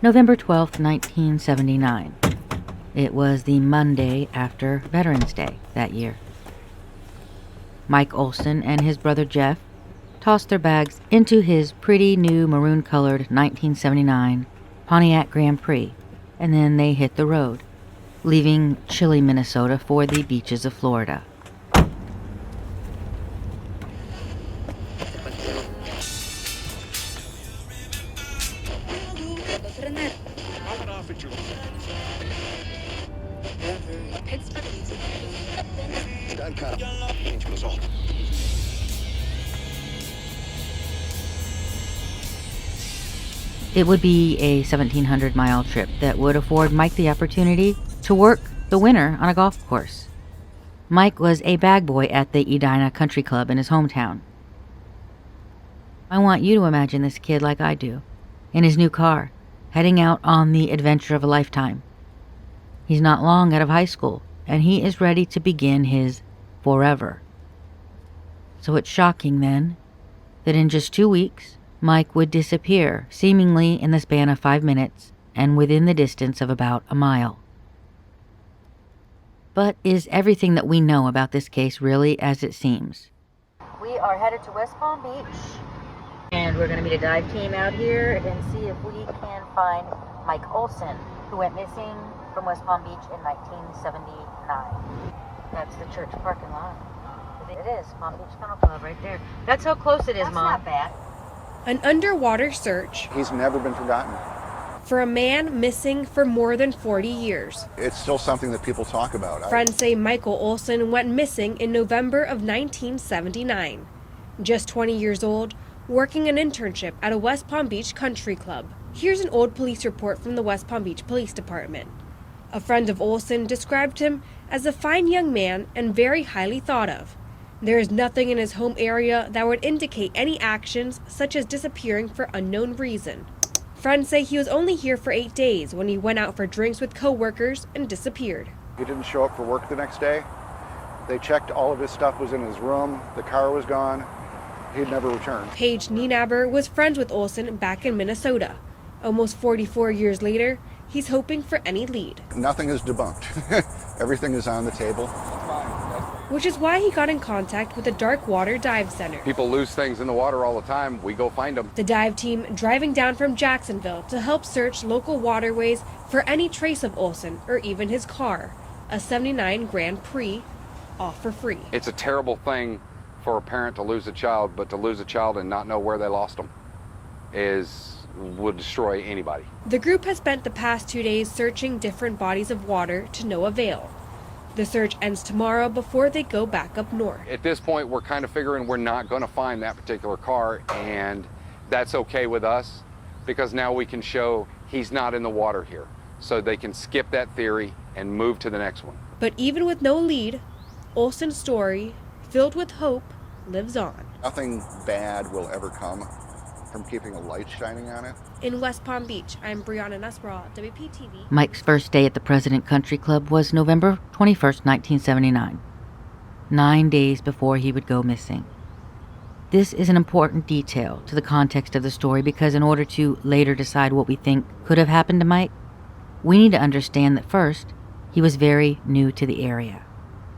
November 12th, 1979. It was the Monday after Veterans Day that year. Mike Olson and his brother Jeff tossed their bags into his pretty new maroon-colored 1979 Pontiac Grand Prix, and then they hit the road, leaving chilly Minnesota for the beaches of Florida. It would be a 1,700-mile trip that would afford Mike the opportunity to work the winter on a golf course. Mike was a bag boy at the Edina Country Club in his hometown. I want you to imagine this kid like I do, in his new car, heading out on the adventure of a lifetime. He's not long out of high school, and he is ready to begin his forever. So it's shocking, then, that in just 2 weeks, Mike would disappear, seemingly in the span of 5 minutes and within the distance of about a mile. But is everything that we know about this case really as it seems? We are headed to West Palm Beach, and we're going to meet a dive team out here and see if we can find Mike Olson, who went missing from West Palm Beach in 1979. That's the church parking lot. It is Palm Beach Kennel Club right there. That's how close it is, Mom. That's not bad. An underwater search. He's never been forgotten. For a man missing for more than 40 years. It's still something that people talk about. Friends say Michael Olson went missing in November of 1979. Just 20 years old, working an internship at a West Palm Beach country club. Here's an old police report from the West Palm Beach Police Department. A friend of Olson described him as a fine young man and very highly thought of. There is nothing in his home area that would indicate any actions such as disappearing for unknown reason. Friends say he was only here for 8 days when he went out for drinks with co-workers and disappeared. He didn't show up for work the next day. They checked all of his stuff was in his room. The car was gone. He'd never returned. Paige Nienaber was friends with Olson back in Minnesota. Almost 44 years later, he's hoping for any lead. Nothing is debunked. Everything is on the table. Which is why he got in contact with the Dark Water Dive Center. People lose things in the water all the time. We go find them. The dive team driving down from Jacksonville to help search local waterways for any trace of Olson or even his car, a '79 Grand Prix, all for free. It's a terrible thing for a parent to lose a child, but to lose a child and not know where they lost them would destroy anybody. The group has spent the past 2 days searching different bodies of water to no avail. The search ends tomorrow before they go back up north. At this point, we're kind of figuring we're not going to find that particular car, and that's okay with us because now we can show he's not in the water here. So they can skip that theory and move to the next one. But even with no lead, Olson's story, filled with hope, lives on. Nothing bad will ever come from keeping a light shining on it. In West Palm Beach, I'm Brianna Nussbaugh, WPTV. Mike's first day at the President Country Club was November 21st, 1979, 9 days before he would go missing. This is an important detail to the context of the story because in order to later decide what we think could have happened to Mike, we need to understand that first, he was very new to the area,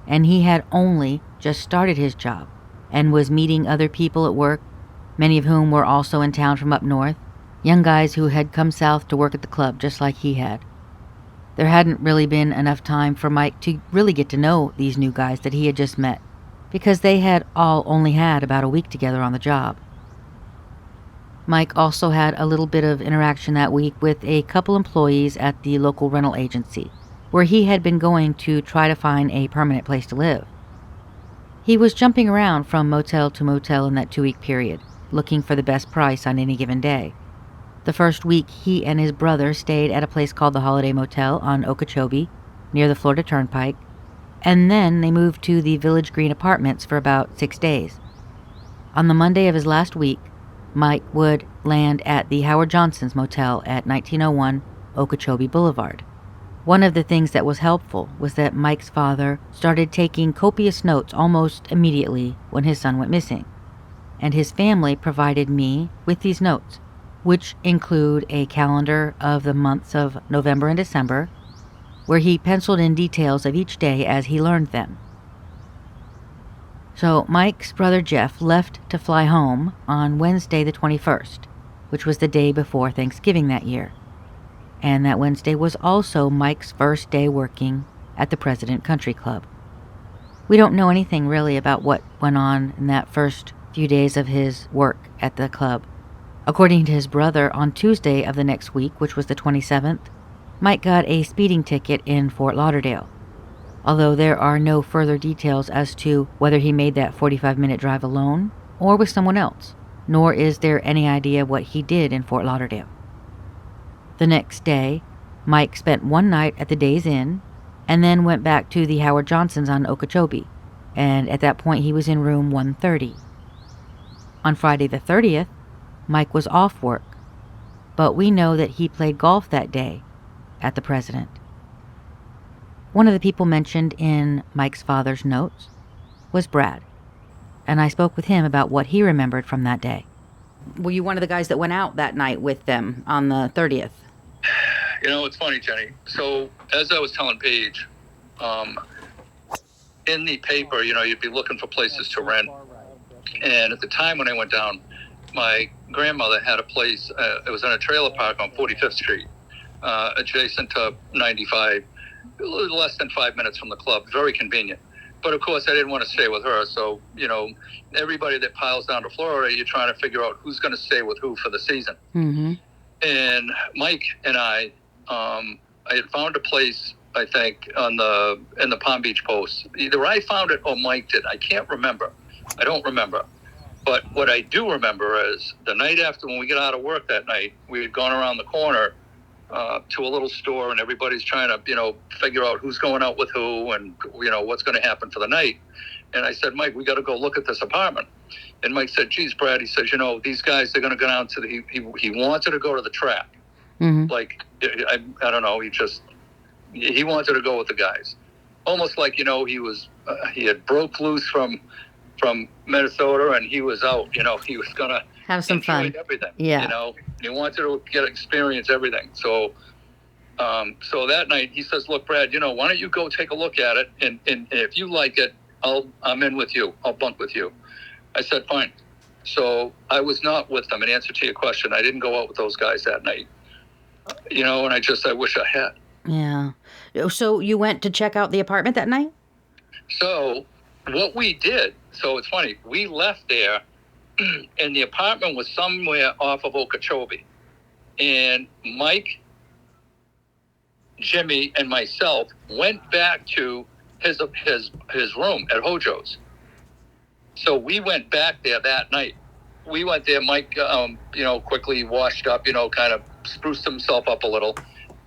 and he had only just started his job and was meeting other people at work, many of whom were also in town from up north, young guys who had come south to work at the club just like he had. There hadn't really been enough time for Mike to really get to know these new guys that he had just met, because they had all only had about a week together on the job. Mike also had a little bit of interaction that week with a couple employees at the local rental agency, where he had been going to try to find a permanent place to live. He was jumping around from motel to motel in that 2-week period, looking for the best price on any given day. The first week, he and his brother stayed at a place called the Holiday Motel on Okeechobee, near the Florida Turnpike, and then they moved to the Village Green Apartments for about 6 days. On the Monday of his last week, Mike would land at the Howard Johnson's Motel at 1901 Okeechobee Boulevard. One of the things that was helpful was that Mike's father started taking copious notes almost immediately when his son went missing, and his family provided me with these notes, which include a calendar of the months of November and December, where he penciled in details of each day as he learned them. So Mike's brother Jeff left to fly home on Wednesday the 21st, which was the day before Thanksgiving that year. And that Wednesday was also Mike's first day working at the President Country Club. We don't know anything really about what went on in that first few days of his work at the club. According to his brother, on Tuesday of the next week, which was the 27th, Mike got a speeding ticket in Fort Lauderdale, although there are no further details as to whether he made that 45-minute drive alone or with someone else, nor is there any idea what he did in Fort Lauderdale. The next day, Mike spent one night at the Days Inn and then went back to the Howard Johnson's on Okeechobee, and at that point he was in room 130. On Friday the 30th, Mike was off work, but we know that he played golf that day at the President. One of the people mentioned in Mike's father's notes was Brad, and I spoke with him about what he remembered from that day. Were you one of the guys that went out that night with them on the 30th? You know, it's funny, Jenny. So, as I was telling Paige, in the paper, you know, you'd be looking for places to rent. And at the time when I went down, my grandmother had a place, it was in a trailer park on 45th Street, adjacent to 95, a little less than 5 minutes from the club, very convenient. But of course, I didn't want to stay with her. So, you know, everybody that piles down to Florida, you're trying to figure out who's going to stay with who for the season. Mm-hmm. And Mike and I had found a place, I think, in the Palm Beach Post. Either I found it or Mike did. I can't remember. I don't remember. But what I do remember is the night after, when we got out of work that night, we had gone around the corner to a little store, and everybody's trying to, you know, figure out who's going out with who and, you know, what's going to happen for the night. And I said, Mike, we got to go look at this apartment. And Mike said, geez, Brad, he says, you know, these guys, they're going to go down to he wanted to go to the track. Mm-hmm. Like, I don't know, he wanted to go with the guys. Almost like, you know, he had broke loose from Minnesota, and he was out, you know, he was going to have some fun. Everything, yeah. You know, he wanted to experience everything. So, so that night he says, look, Brad, you know, why don't you go take a look at it? And if you like it, I'm in with you. I'll bunk with you. I said, fine. So I was not with them. In answer to your question, I didn't go out with those guys that night. You know, and I wish I had. Yeah. So you went to check out the apartment that night? So what we did, so it's funny, we left there and the apartment was somewhere off of Okeechobee. And Mike, Jimmy, and myself went back to his room at Hojo's. So we went back there that night. We went there, Mike, you know, quickly washed up, you know, kind of spruced himself up a little.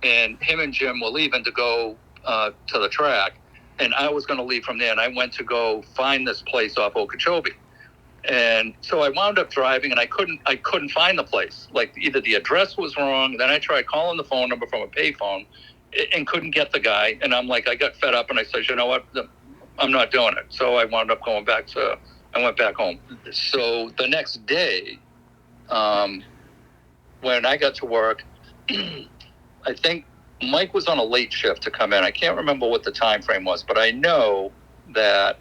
And him and Jim were leaving to go to the track. And I was going to leave from there. And I went to go find this place off Okeechobee. And so I wound up driving, and I couldn't find the place. Like, either the address was wrong. Then I tried calling the phone number from a payphone and couldn't get the guy. And I'm like, I got fed up, and I said, you know what? I'm not doing it. So I wound up I went back home. So the next day, when I got to work, I think Mike was on a late shift to come in. I can't remember what the time frame was, but I know that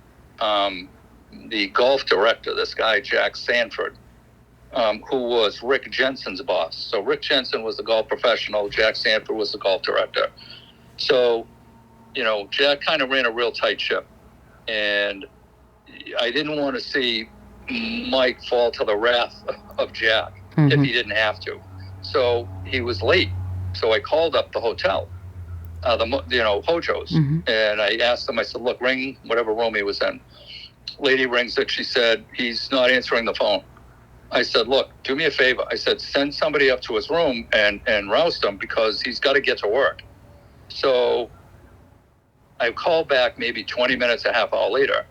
the golf director, this guy, Jack Sanford, who was Rick Jensen's boss. So Rick Jensen was the golf professional. Jack Sanford was the golf director. So, you know, Jack kind of ran a real tight ship. And I didn't want to see Mike fall to the wrath of Jack if he didn't have to. So he was late. So I called up the hotel, Hojo's, and I asked them, I said, look, ring whatever room he was in. Lady rings it. She said, he's not answering the phone. I said, look, do me a favor. I said, send somebody up to his room and roust him, because he's got to get to work. So I called back maybe 20 minutes, a half hour later.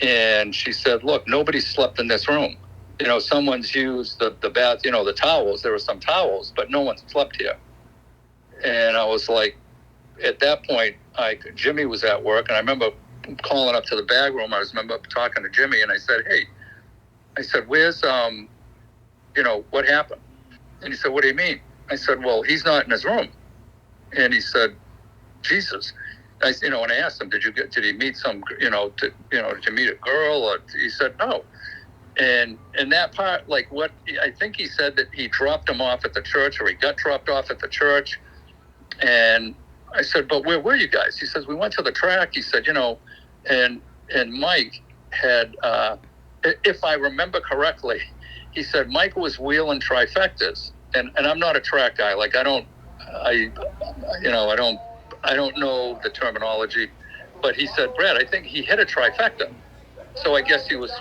And she said, look, nobody slept in this room. You know, someone's used the bath, you know, the towels. There were some towels, but no one slept here. And I was like, at that point, Jimmy was at work, and I remember calling up to the bag room. I remember talking to Jimmy, and I said, hey, where's, you know, what happened? And he said, what do you mean? I said, well, he's not in his room. And he said, Jesus. And I asked him, did he meet did you meet a girl? Or he said, no. And that part, I think he said that he dropped him off at the church, or he got dropped off at the church. And I said, but where were you guys? He says, we went to the track. He said, and Mike had, if I remember correctly, he said Mike was wheeling trifectas. And I'm not a track guy. I don't know the terminology, but he said, Brad, I think he hit a trifecta. So I guess he was,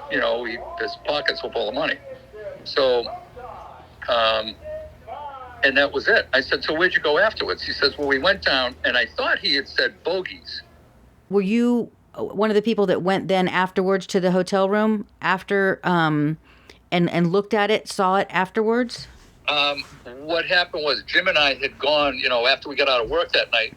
his pockets were full of money. So, and that was it. I said, so where'd you go afterwards? He says, well, we went down, and I thought he had said bogeys. Were you one of the people that went then afterwards to the hotel room after, and looked at it, saw it afterwards? What happened was Jim and I had gone, after we got out of work that night,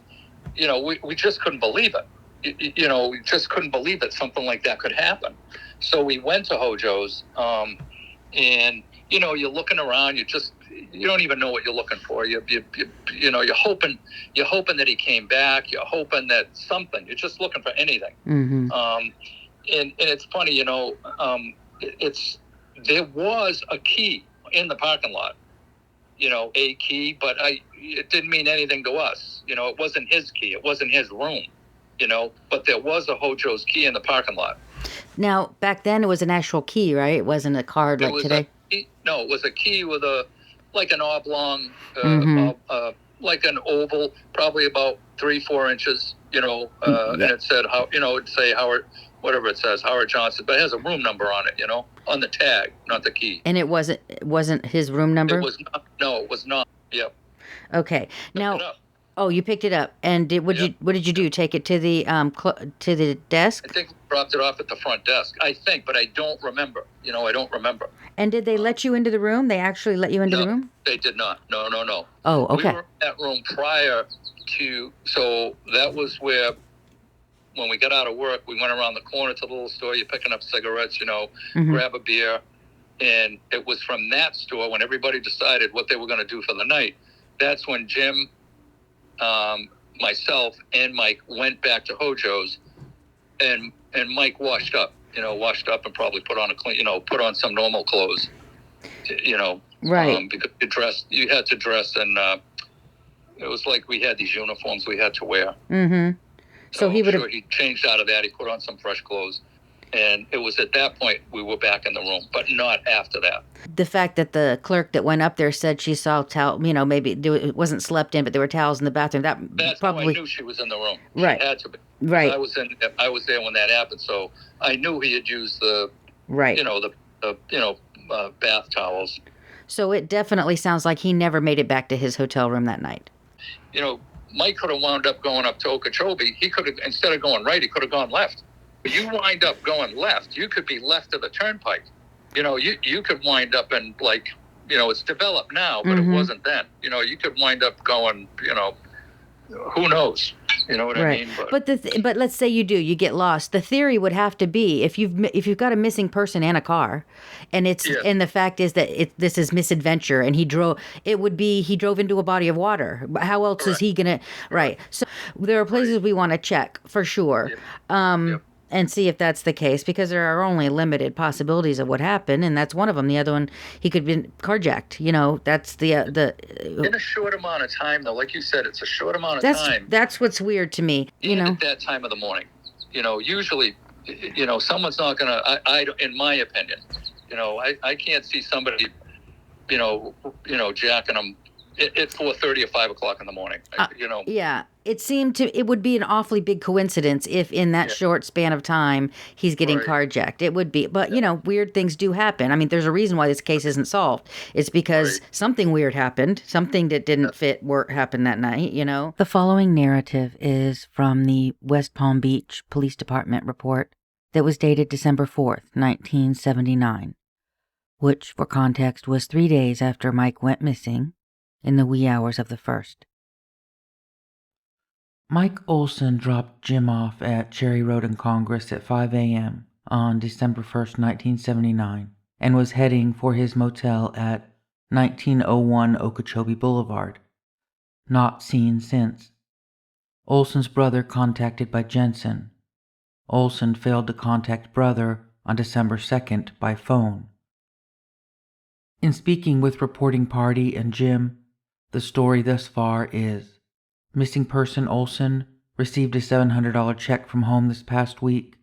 we just couldn't believe it. We just couldn't believe that something like that could happen. So we went to Hojo's, and, you're looking around, you don't even know what you're looking for. You're hoping that he came back. You're hoping that something, you're just looking for anything. Mm-hmm. And it's funny, there was a key in the parking lot, a key, but it didn't mean anything to us. It wasn't his key. It wasn't his room, but there was a Hojo's key in the parking lot. Now, back then it was an actual key, right? It wasn't a card like today? It was a key with an oblong, like an oval, probably about 3-4 inches, and it said, it'd say Howard, whatever it says, Howard Johnson, but it has a room number on it, on the tag, not the key. And it wasn't his room number? It was not. No, it was not. Yep. Okay. Now, oh, you picked it up, and what did you do? Take it to the to the desk? I think we dropped it off at the front desk. I think, but I don't remember. I don't remember. And did they let you into the room? They actually let you into the room? They did not. No. Oh, okay. We were in that room prior to, so that was where, when we got out of work, we went around the corner to the little store. You're picking up cigarettes, grab a beer. And it was from that store, when everybody decided what they were going to do for the night, that's when Jim, myself, and Mike went back to Hojo's, and Mike washed up and probably put on put on some normal clothes, right. Because you had to dress, and it was like we had these uniforms we had to wear. Mm-hmm. So he changed out of that. He put on some fresh clothes. And it was at that point we were back in the room, but not after that. The fact that the clerk that went up there said she saw maybe it wasn't slept in, but there were towels in the bathroom. That's probably, how I knew she was in the room. Right. She had to be. Right. I was there when that happened, so I knew he had used the bath towels. So it definitely sounds like he never made it back to his hotel room that night. Mike could have wound up going up to Okeechobee. He could have, instead of going right, he could have gone left. But you wind up going left, you could be left of the turnpike. You could wind up in, it's developed now, but it wasn't then. You could wind up going, who knows? You know what I mean? But let's say you get lost. The theory would have to be, if you've got a missing person and a car, and and the fact is that this is misadventure, and he drove into a body of water. How else is he gonna? Right. So there are places we want to check for sure. Yep. And see if that's the case, because there are only limited possibilities of what happened, and that's one of them. The other one, he could have been carjacked. That's the in a short amount of time, though. Like you said, it's a short amount of time. That's what's weird to me. At that time of the morning, usually, someone's not gonna. I in my opinion, I can't see somebody, jacking them at 4:30 or 5 o'clock in the morning. Yeah. It would be an awfully big coincidence if in that short span of time he's getting carjacked. It would be. But, weird things do happen. I mean, there's a reason why this case isn't solved. It's because something weird happened. Something that didn't fit work happened that night, The following narrative is from the West Palm Beach Police Department report that was dated December 4th, 1979, which, for context, was 3 days after Mike went missing in the wee hours of the 1st. Mike Olson dropped Jim off at Cherry Road in Congress at 5 a.m. on December 1st, 1979, and was heading for his motel at 1901 Okeechobee Boulevard. Not seen since. Olson's brother contacted by Jensen. Olson failed to contact brother on December 2nd by phone. In speaking with reporting party and Jim, the story thus far is: missing person Olson received a $700 check from home this past week.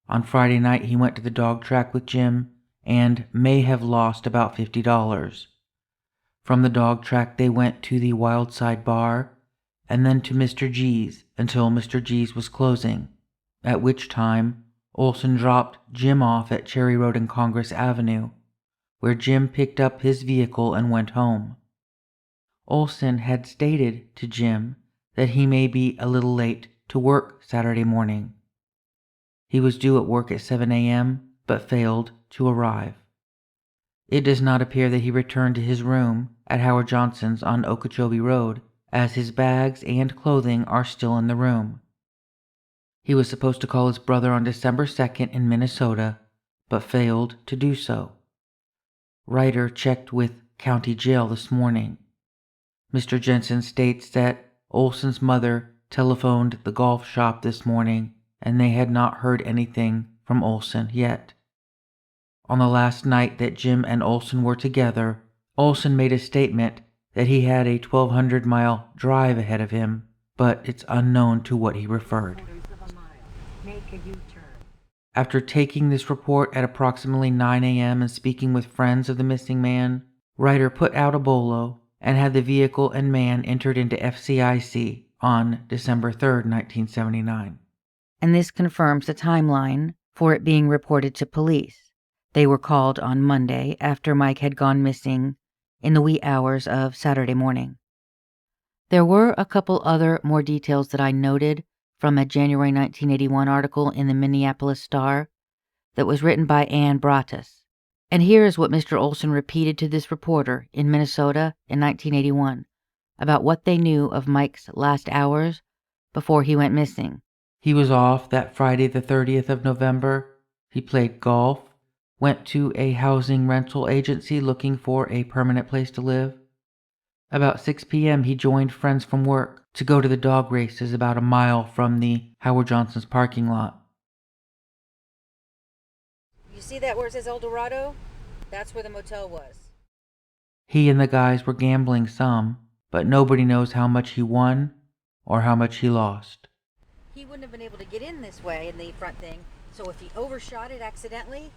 On Friday night he went to the dog track with Jim and may have lost about $50. From the dog track they went to the Wildside Bar and then to Mr. G's until Mr. G's was closing, at which time Olson dropped Jim off at Cherry Road and Congress Avenue, where Jim picked up his vehicle and went home. Olson had stated to Jim that he may be a little late to work Saturday morning. He was due at work at 7 a.m. but failed to arrive. It does not appear that he returned to his room at Howard Johnson's on Okeechobee Road, as his bags and clothing are still in the room. He was supposed to call his brother on December 2nd in Minnesota, but failed to do so. Ryder checked with County Jail this morning. Mr. Jensen states that Olson's mother telephoned the golf shop this morning and they had not heard anything from Olson yet. On the last night that Jim and Olson were together, Olson made a statement that he had a 1,200-mile drive ahead of him, but it's unknown to what he referred. After taking this report at approximately 9 a.m. and speaking with friends of the missing man, Ryder put out a bolo and had the vehicle and man entered into FCIC on December 3rd, 1979. And this confirms the timeline for it being reported to police. They were called on Monday after Mike had gone missing in the wee hours of Saturday morning. There were a couple other more details that I noted from a January 1981 article in the Minneapolis Star that was written by Ann Bratis. And here is what Mr. Olson repeated to this reporter in Minnesota in 1981 about what they knew of Mike's last hours before he went missing. He was off that Friday the 30th of November. He played golf, went to a housing rental agency looking for a permanent place to live. About 6 p.m. he joined friends from work to go to the dog races about a mile from the Howard Johnson's parking lot. You see that where it says El Dorado? That's where the motel was. He and the guys were gambling some, but nobody knows how much he won or how much he lost. He wouldn't have been able to get in this way in the front thing, so if he overshot it accidentally,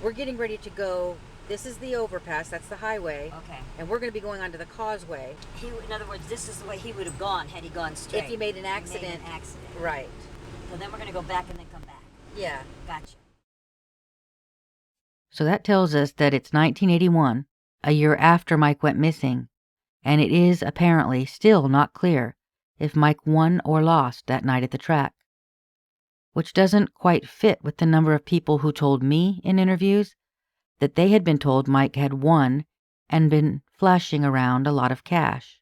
we're getting ready to go. This is the overpass, that's the highway. Okay. And we're going to be going onto the causeway. In other words, this is the way he would have gone had he gone straight. If he made an accident. Made an accident. Right. So then we're going to go back and then come back. Yeah. Gotcha. So that tells us that it's 1981, a year after Mike went missing, and it is apparently still not clear if Mike won or lost that night at the track, which doesn't quite fit with the number of people who told me in interviews that they had been told Mike had won and been flashing around a lot of cash.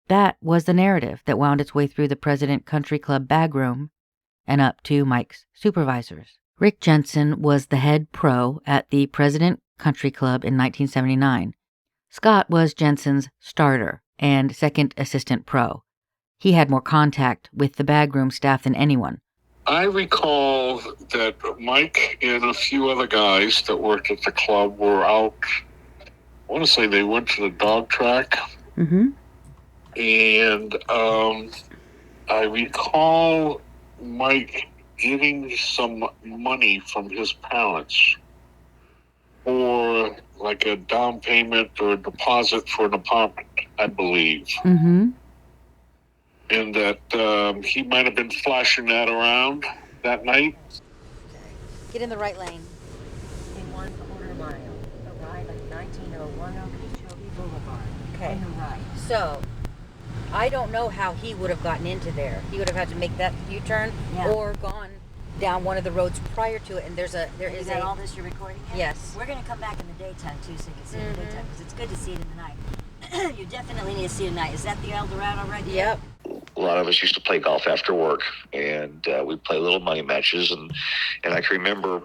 That was the narrative that wound its way through the President Country Club bag room and up to Mike's supervisors. Rick Jensen was the head pro at the President Country Club in 1979. Scott was Jensen's starter and second assistant pro. He had more contact with the bag room staff than anyone. I recall that Mike and a few other guys that worked at the club were out. I want to say they went to the dog track. Mm-hmm. And I recall Mike getting some money from his parents for like a down payment or a deposit for an apartment, I believe. Mm-hmm. And that he might have been flashing that around that night. Get in the right lane. In 1/4 mile, arrive at 1901 Okeechobee Boulevard. Okay. On the right. So, I don't know how he would have gotten into there. He would have had to make that U-turn or gone down one of the roads prior to it. And there is all this you're recording here? Yes. We're going to come back in the daytime too, so you can see it in the daytime, because it's good to see it in the night. You definitely need to see it at night. Is that the El Dorado right there? Yep. A lot of us used to play golf after work, and we'd play little money matches, and I can remember,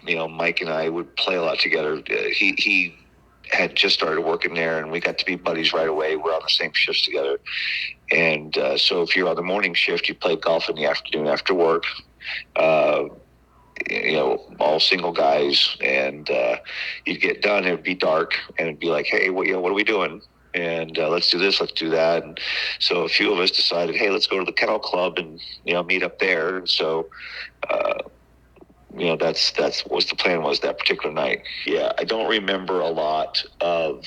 Mike and I would play a lot together. He had just started working there, and we got to be buddies right away. We're on the same shifts together. And so if you're on the morning shift, you play golf in the afternoon after work. All single guys, and you'd get done, it'd be dark, and it'd be like, hey, what are we doing? And let's do this, let's do that. And so a few of us decided, hey, let's go to the kennel club and meet up there. And so that's what the plan was that particular night. Yeah, I don't remember a lot of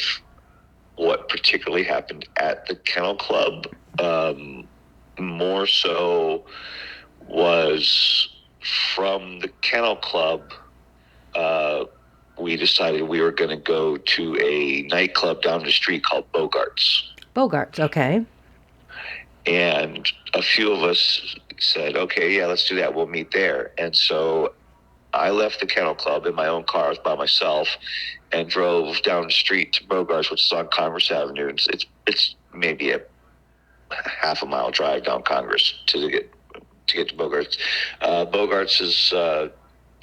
what particularly happened at the kennel club. More so was from the kennel club, we decided we were going to go to a nightclub down the street called Bogart's. Bogart's, okay. And a few of us said, okay, yeah, let's do that. We'll meet there. And so I left the kennel club in my own car. I was by myself and drove down the street to Bogart's, which is on Congress Avenue. It's maybe a half a mile drive down Congress to get to Bogart's. Bogart's is,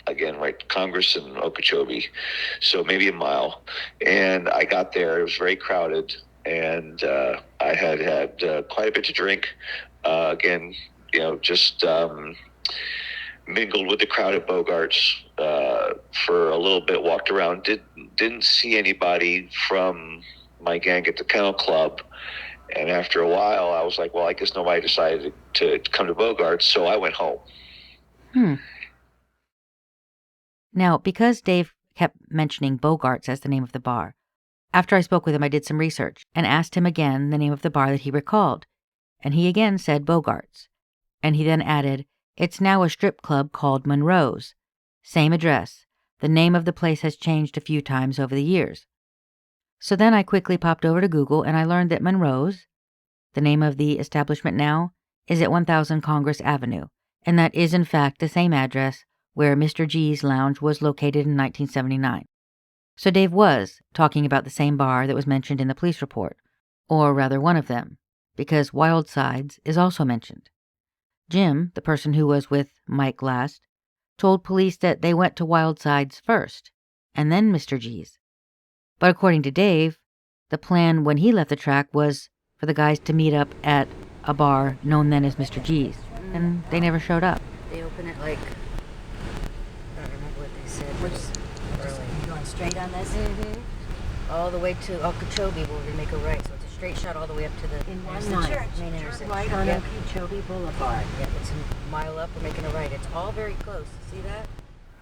again, right, Congress and Okeechobee, so maybe a mile. And I got there. It was very crowded, and I had quite a bit to drink. Again, just mingled with the crowd at Bogart's for a little bit, walked around, didn't see anybody from my gang at the kennel club. And after a while, I was like, well, I guess nobody decided to come to Bogart's, so I went home. Now, because Dave kept mentioning Bogart's as the name of the bar, after I spoke with him, I did some research and asked him again the name of the bar that he recalled. And he again said Bogart's. And he then added, it's now a strip club called Monroe's. Same address. The name of the place has changed a few times over the years. So then I quickly popped over to Google and I learned that Monroe's, the name of the establishment now, is at 1000 Congress Avenue, and that is in fact the same address where Mr. G's lounge was located in 1979. So Dave was talking about the same bar that was mentioned in the police report, or rather one of them, because Wild Sides is also mentioned. Jim, the person who was with Mike last, told police that they went to Wild Sides first, and then Mr. G's. But according to Dave, the plan when he left the track was for the guys to meet up at a bar known then as Mr. G's, and they never showed up. They open it like, I don't remember what they said. Which, going straight on this? All the way to Okeechobee where we make a right. So it's a straight shot all the way up to the main intersection. Right on Okeechobee Boulevard. Yeah, it's a mile up, we're making a right. It's all very close. See that?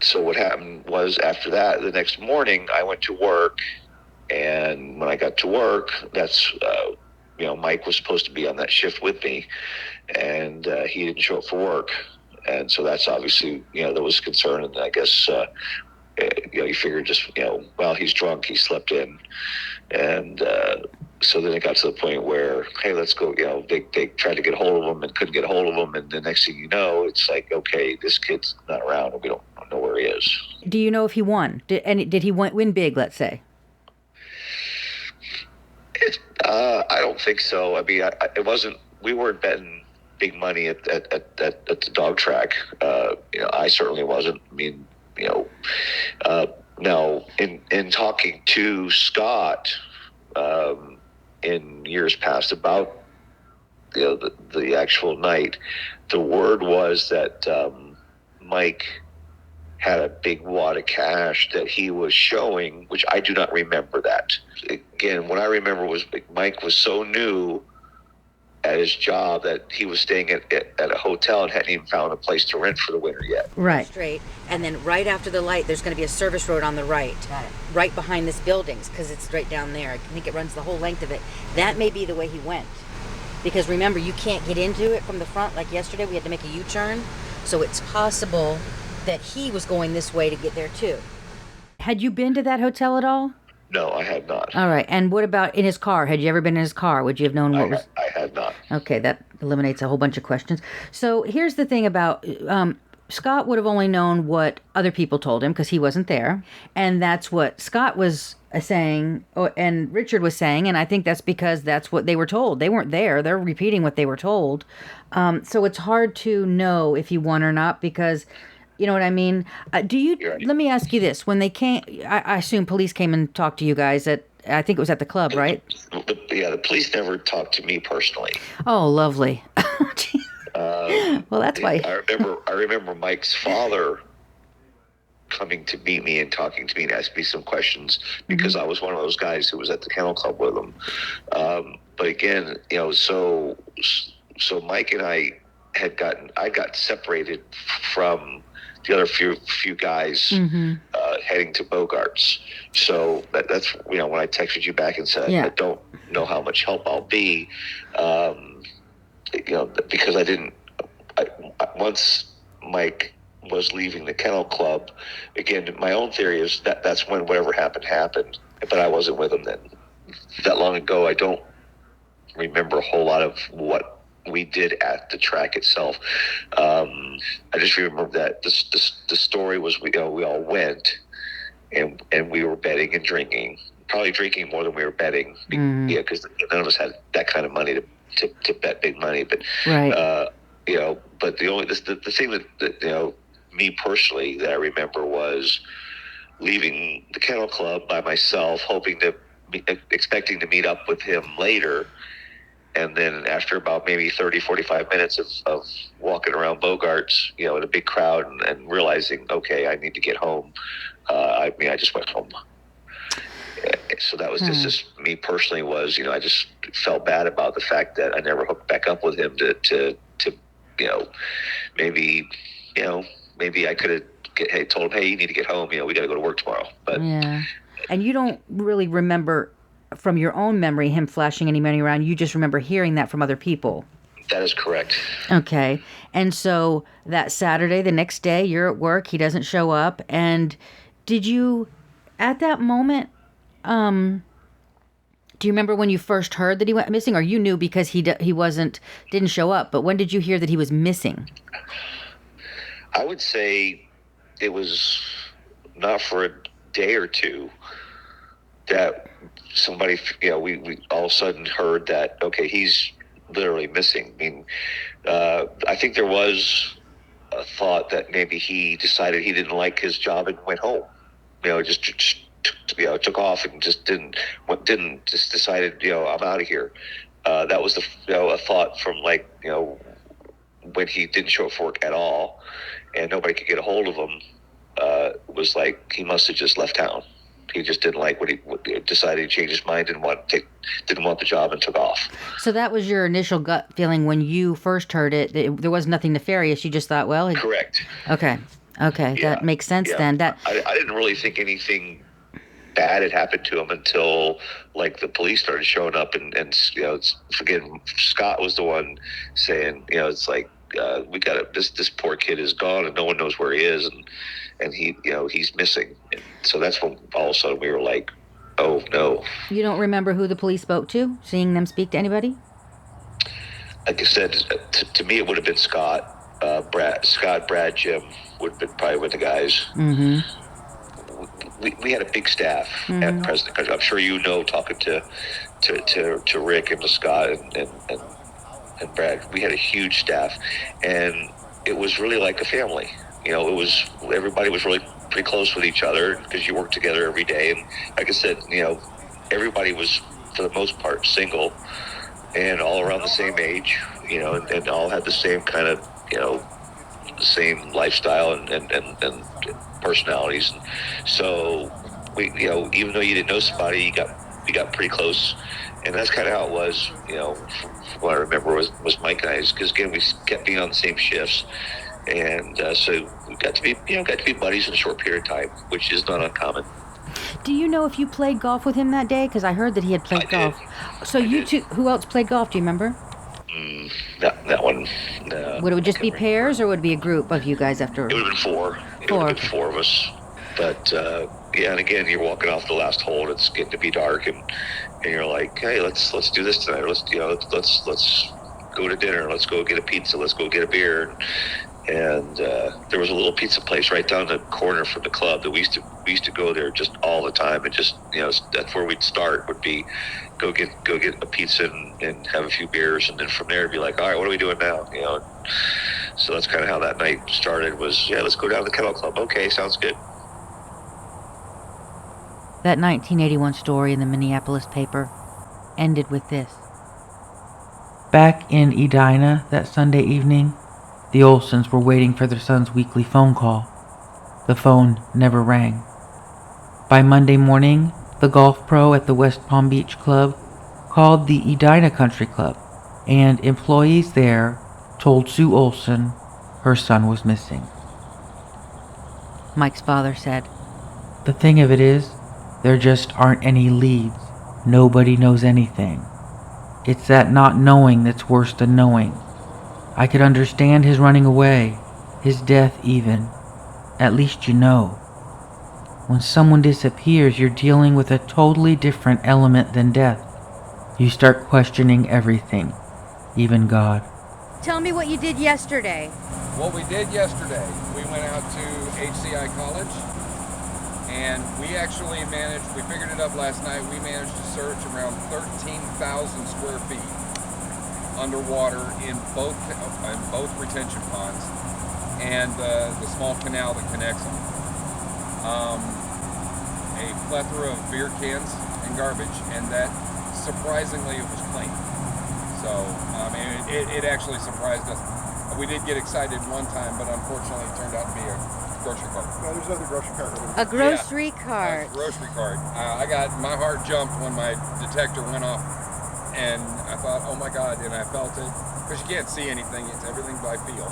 So what happened was after that, the next morning, I went to work. And when I got to work, that's, Mike was supposed to be on that shift with me, and he didn't show up for work. And so that's obviously, there was concern. And I guess, you figure just, well, he's drunk, he slept in. And so then it got to the point where, hey, let's go, they tried to get a hold of him and couldn't get a hold of him. And the next thing you know, it's like, okay, this kid's not around and we don't know where he is. Do you know if he won? Did he win big, let's say? I don't think so. I mean, it wasn't. We weren't betting big money at the dog track. I certainly wasn't. I mean, now in talking to Scott in years past about the actual night, the word was that Mike had a big wad of cash that he was showing, which I do not remember that. Again, what I remember was Mike was so new at his job that he was staying at a hotel and hadn't even found a place to rent for the winter yet. Right. Straight, and then right after the light, there's going to be a service road on the right. Got it. Right behind this building, because it's right down there. I think it runs the whole length of it. That may be the way he went. Because remember, you can't get into it from the front. Like yesterday, we had to make a U-turn. So it's possible that he was going this way to get there too. Had you been to that hotel at all? No, I had not. All right. And what about in his car? Had you ever been in his car? Would you have known what was... I had not. Okay, that eliminates a whole bunch of questions. So here's the thing about... Scott would have only known what other people told him because he wasn't there. And that's what Scott was saying and Richard was saying. And I think that's because that's what they were told. They weren't there. They're repeating what they were told. So it's hard to know if he won or not because You know what I mean? Do you? You're right. Let me ask you this: when they came, I assume police came and talked to you guys at. I think it was at the club, right? The police never talked to me personally. Oh, lovely. Well, that's why. I remember Mike's father coming to meet me and talking to me and asking me some questions because I was one of those guys who was at the kennel club with him. But again, so Mike and I I got separated from the other few guys heading to Bogart's. So that's when I texted you back and said I don't know how much help I'll be, because once Mike was leaving the kennel club. Again, my own theory is that's when whatever happened, but I wasn't with him then. That long ago, I don't remember a whole lot of what we did at the track itself. I just remember that the story was we all went and we were betting and drinking, probably drinking more than we were betting. Yeah, because none of us had that kind of money to bet big money. But Right. But the thing that me personally that I remember was leaving the kennel club by myself, expecting to meet up with him later. And then after about maybe 30, 45 minutes of walking around Bogart's, in a big crowd and realizing, okay, I need to get home. I just went home. So that was just me personally I just felt bad about the fact that I never hooked back up with him to maybe I could have told him, hey, you need to get home. We got to go to work tomorrow. But Yeah. And you don't really remember from your own memory him flashing any money around. You just remember hearing that from other people. That is correct. Okay. And so that Saturday, the next day, you're at work. He doesn't show up. And did you, at that moment, do you remember when you first heard that he went missing, or you knew because he didn't show up? But when did you hear that he was missing? I would say it was not for a day or two that somebody, we all of a sudden heard that, okay, he's literally missing. I mean, I think there was a thought that maybe he decided he didn't like his job and went home. Just took off and just just decided, I'm out of here. That was a thought from when he didn't show up for work at all and nobody could get a hold of him. Was like he must have just left town. He just didn't like what he decided to change his mind, didn't want the job and took off. So that was your initial gut feeling when you first heard it. There was nothing nefarious. You just thought, well, correct. Okay. Yeah, that makes sense then. I didn't really think anything bad had happened to him until the police started showing up and forgetting Scott was the one saying, it's like we got this poor kid is gone and no one knows where he is and he he's missing. And so that's when all of a sudden we were like, oh no. You don't remember who the police spoke to, seeing them speak to anybody? Like I said, to me it would have been Scott, Brad, Jim would have been probably with the guys. Mm-hmm. We had a big staff at President. I'm sure talking to Rick and to Scott and Brad. We had a huge staff, and it was really like a family. Everybody was really pretty close with each other because you worked together every day. And like I said, everybody was for the most part single and all around the same age. And all had the same kind of same lifestyle and personalities. And so we, even though you didn't know somebody, we got pretty close. And that's kind of how it was, from what I remember was Mike and I, because again, we kept being on the same shifts. And so we got to be buddies in a short period of time, which is not uncommon. Do you know if you played golf with him that day? Because I heard that he had played golf. So you two, who else played golf? Do you remember? That one. Would it just be pairs, or would it be a group of you guys after? It would have been four. It would have been four of us. But and again, you're walking off the last hole, and it's getting to be dark, and you're like, hey, let's do this tonight. Let's go to dinner. Let's go get a pizza. Let's go get a beer. And there was a little pizza place right down the corner from the club that we used to go there just all the time, and just that's where we'd start, would be go get a pizza and have a few beers, and then from there it'd be like, all right, what are we doing now? So that's kind of how that night started was, yeah, let's go down to the Kennel Club. Okay, sounds good. That 1981 story in the Minneapolis paper ended with this. Back in Edina that Sunday evening, the Olsons were waiting for their son's weekly phone call. The phone never rang. By Monday morning, the golf pro at the West Palm Beach Club called the Edina Country Club, and employees there told Sue Olson her son was missing. Mike's father said, The thing of it is, there just aren't any leads. Nobody knows anything. It's that not knowing that's worse than knowing. I could understand his running away, his death even. At least you know. When someone disappears, you're dealing with a totally different element than death. You start questioning everything, even God. Tell me what you did yesterday. What we did yesterday, we went out to HCI College, and we figured it up last night, we managed to search around 13,000 square feet underwater in both retention ponds and the small canal that connects them. A plethora of beer cans and garbage, and that surprisingly it was clean. So it actually surprised us. We did get excited one time, but unfortunately it turned out to be a grocery cart. No, there's another grocery cart. A grocery cart. Grocery cart. My heart jumped when my detector went off, and I thought, oh my God, and I felt it, because you can't see anything, it's everything by feel.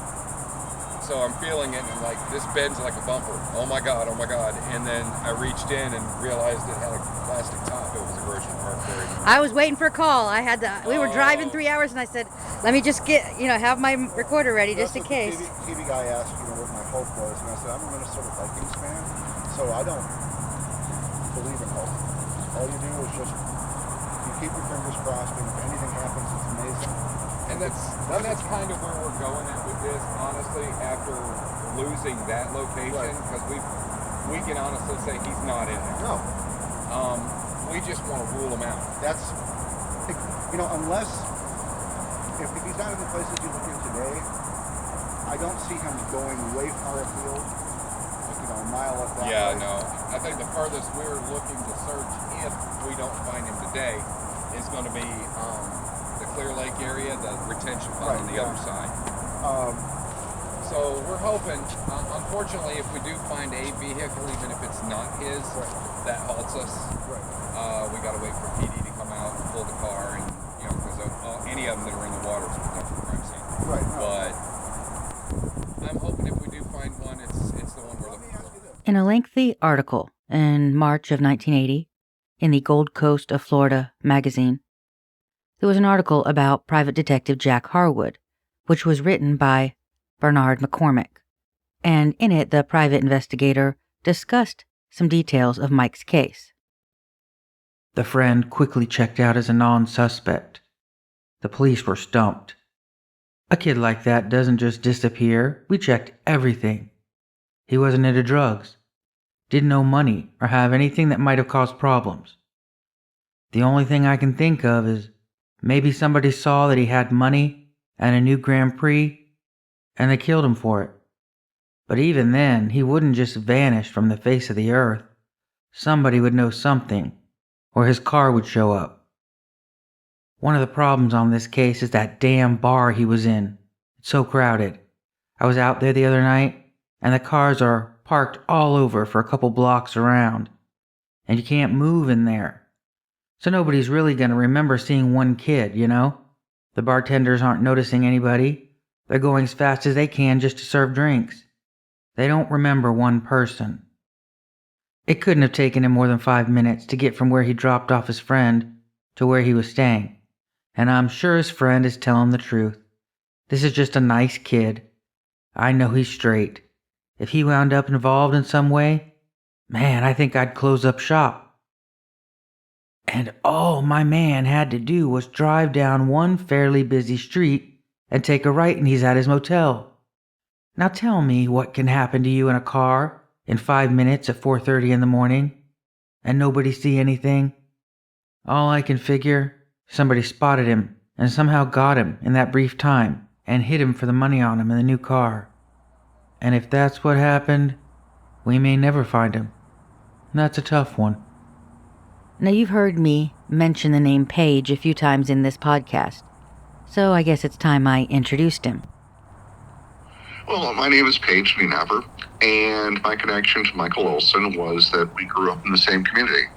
So I'm feeling it, and like, this bends like a bumper. Oh my God, oh my God. And then I reached in and realized it had a plastic top. It was a grocery cart. I was waiting for a call. We were driving 3 hours, and I said, let me just have my recorder ready just in case. The TV guy asked, what my hope was, and I said, I'm a Minnesota Vikings fan, so I don't believe in hope. All you do is just, you keep your fingers crossed, and if anything happens, it's amazing. And that's kind of where we're going at with this, honestly, after losing that location, because we can honestly say he's not in there. No. We just want to rule him out. That's, unless, if he's not in the places he's looking today, I don't see him going way far afield, a mile up that way. Yeah, no. I think the farthest we're looking to search, if we don't find him today, is going to be the Clear Lake area, the retention pond on the other side. So we're hoping, unfortunately, if we do find a vehicle, even if it's not his, that halts us. We got to wait for PD to come out and pull the car, and because any of them that are in the water is a potential crime scene. Right. But I'm hoping if we do find one, it's the one we're looking for. In a lengthy article in March of 1980 in the Gold Coast of Florida magazine, there was an article about Private Detective Jack Harwood, which was written by Bernard McCormick, and in it the private investigator discussed some details of Mike's case. The friend quickly checked out as a non-suspect. The police were stumped. A kid like that doesn't just disappear. We checked everything. He wasn't into drugs, didn't owe money, or have anything that might have caused problems. The only thing I can think of is maybe somebody saw that he had money and a new Grand Prix, and they killed him for it. But even then, he wouldn't just vanish from the face of the earth. Somebody would know something, or his car would show up. One of the problems on this case is that damn bar he was in. It's so crowded. I was out there the other night, and the cars are parked all over for a couple blocks around, and you can't move in there. So nobody's really going to remember seeing one kid, The bartenders aren't noticing anybody. They're going as fast as they can just to serve drinks. They don't remember one person. It couldn't have taken him more than 5 minutes to get from where he dropped off his friend to where he was staying, and I'm sure his friend is telling the truth. This is just a nice kid. I know he's straight. If he wound up involved in some way, man, I think I'd close up shop. And all my man had to do was drive down one fairly busy street and take a right, and he's at his motel. Now tell me what can happen to you in a car in 5 minutes at 4:30 in the morning, and nobody see anything? All I can figure, somebody spotted him and somehow got him in that brief time. and hit him for the money on him in the new car. And if that's what happened, we may never find him. That's a tough one. Now, you've heard me mention the name Page a few times in this podcast, so I guess it's time I introduced him. Well, my name is Paige Nienaber, and my connection to Michael Olson was that we grew up in the same community.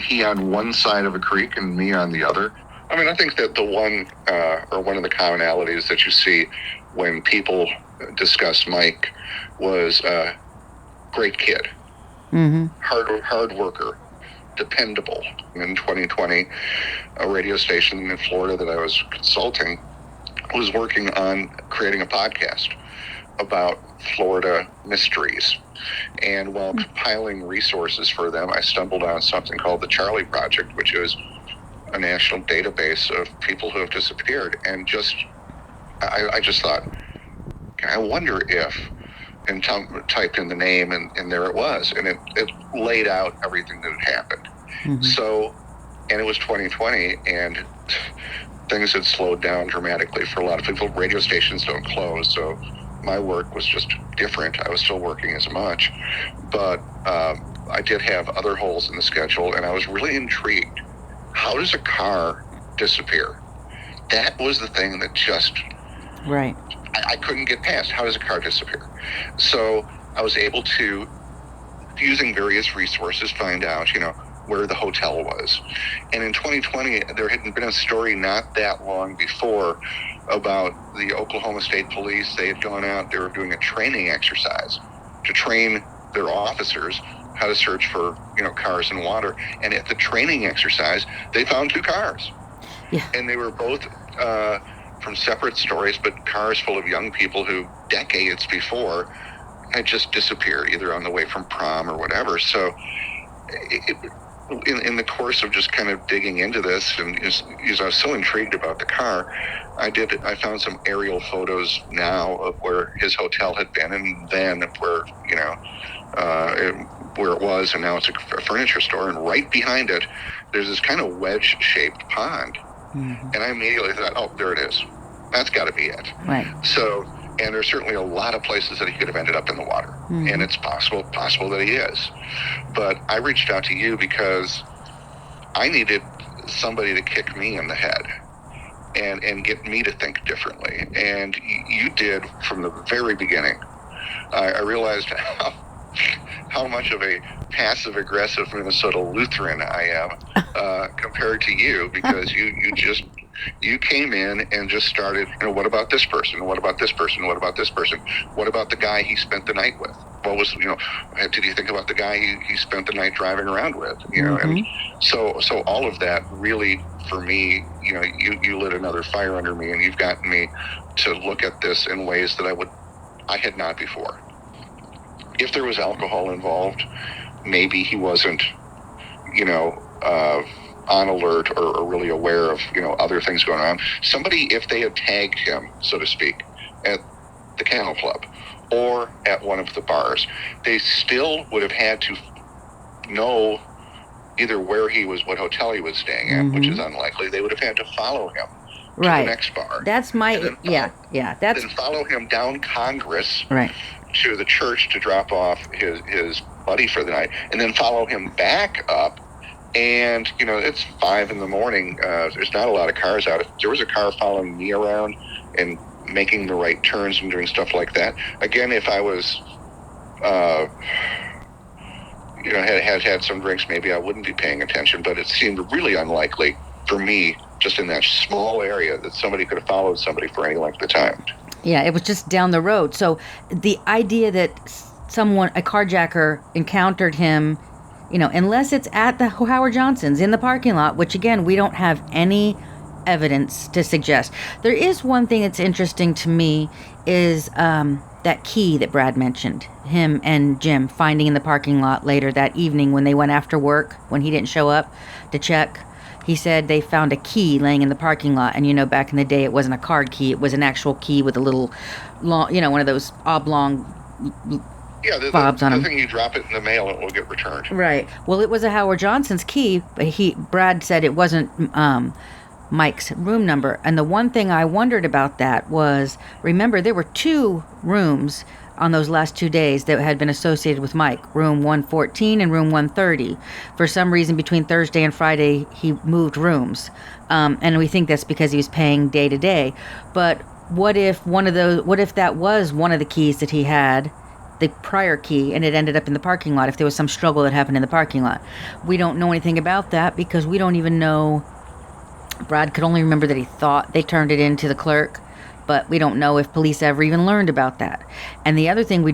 He on one side of a creek and me on the other. I mean, I think that the one of the commonalities that you see when people discuss Mike was great kid, hard worker, dependable. In 2020, a radio station in Florida that I was consulting was working on creating a podcast about Florida mysteries. And while compiling resources for them, I stumbled on something called the Charlie Project, which is a national database of people who have disappeared. And I just thought, I wonder if, and typed in the name, and there it was. And it laid out everything that had happened. So, and it was 2020, and things had slowed down dramatically for a lot of people. Radio stations don't close, so my work was just different. I was still working as much, but I did have other holes in the schedule, and I was really intrigued. How does a car disappear? That was the thing that just... Right. I couldn't get past. How does a car disappear? So I was able to, using various resources, find out, where the hotel was. And in 2020, there had been a story not that long before about the Oklahoma State Police. They had gone out, they were doing a training exercise to train their officers how to search for, cars in water. And at the training exercise, they found 2 cars. Yeah. And they were both from separate stories, but cars full of young people who decades before had just disappeared, either on the way from prom or whatever. So in the course of just kind of digging into this, and as I was so intrigued about the car, I found some aerial photos now of where his hotel had been, and then where where it was, and now it's a furniture store, and right behind it there's this kind of wedge-shaped pond. And I immediately thought, oh, there it is. That's got to be it. Right. So, and there's certainly a lot of places that he could have ended up in the water, and it's possible that he is. But I reached out to you because I needed somebody to kick me in the head and get me to think differently. And you did from the very beginning. I realized how much of a passive-aggressive Minnesota Lutheran I am compared to you, because you came in and just started, what about this person? What about this person? What about this person? What about the guy he spent the night with? What was, did you think about the guy he spent the night driving around with? And so all of that really, for me, you lit another fire under me, and you've gotten me to look at this in ways that I had not before. If there was alcohol involved, maybe he wasn't, on alert or really aware of, other things going on. Somebody, if they had tagged him, so to speak, at the Kennel Club or at one of the bars, they still would have had to know either where he was, what hotel he was staying at, which is unlikely. They would have had to follow him to the next bar. That's my, then follow him down Congress to the church to drop off his buddy for the night, and then follow him back up. And, it's 5 a.m. There's not a lot of cars out. If there was a car following me around and making the right turns and doing stuff like that, again, if I was, had some drinks, maybe I wouldn't be paying attention. But it seemed really unlikely for me, just in that small area, that somebody could have followed somebody for any length of time. Yeah, it was just down the road. So the idea that a carjacker encountered him, unless it's at the Howard Johnson's in the parking lot, which again, we don't have any evidence to suggest. There is one thing that's interesting to me is that key that Brad mentioned, him and Jim finding in the parking lot later that evening when they went after work, when he didn't show up to check. He said they found a key laying in the parking lot, and back in the day it wasn't a card key, it was an actual key with a little long, one of those oblong fobs on them. The thing, you drop it in the mail, it will get returned. Right. Well, it was a Howard Johnson's key, but Brad said it wasn't Mike's room number. And the one thing I wondered about that was, remember, there were 2 rooms on those last 2 days that had been associated with Mike, room 114 and room 130. For some reason, between Thursday and Friday, he moved rooms. And we think that's because he was paying day to day. But what if that was one of the keys that he had, the prior key, and it ended up in the parking lot, if there was some struggle that happened in the parking lot? We don't know anything about that because we don't even know. Brad could only remember that he thought they turned it in to the clerk, but we don't know if police ever even learned about that. And the other thing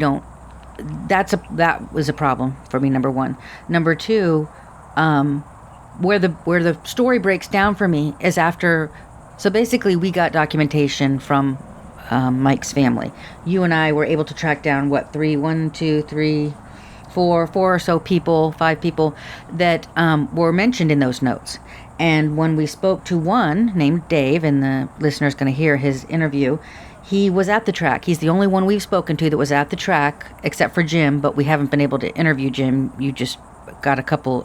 that was a problem for me, number one. Number two, where the story breaks down for me is after, so basically we got documentation from Mike's family. You and I were able to track down four or so people, 5 people that were mentioned in those notes. And when we spoke to one named Dave, and the listener's going to hear his interview, he was at the track. He's the only one we've spoken to that was at the track, except for Jim, but we haven't been able to interview Jim. You just got a couple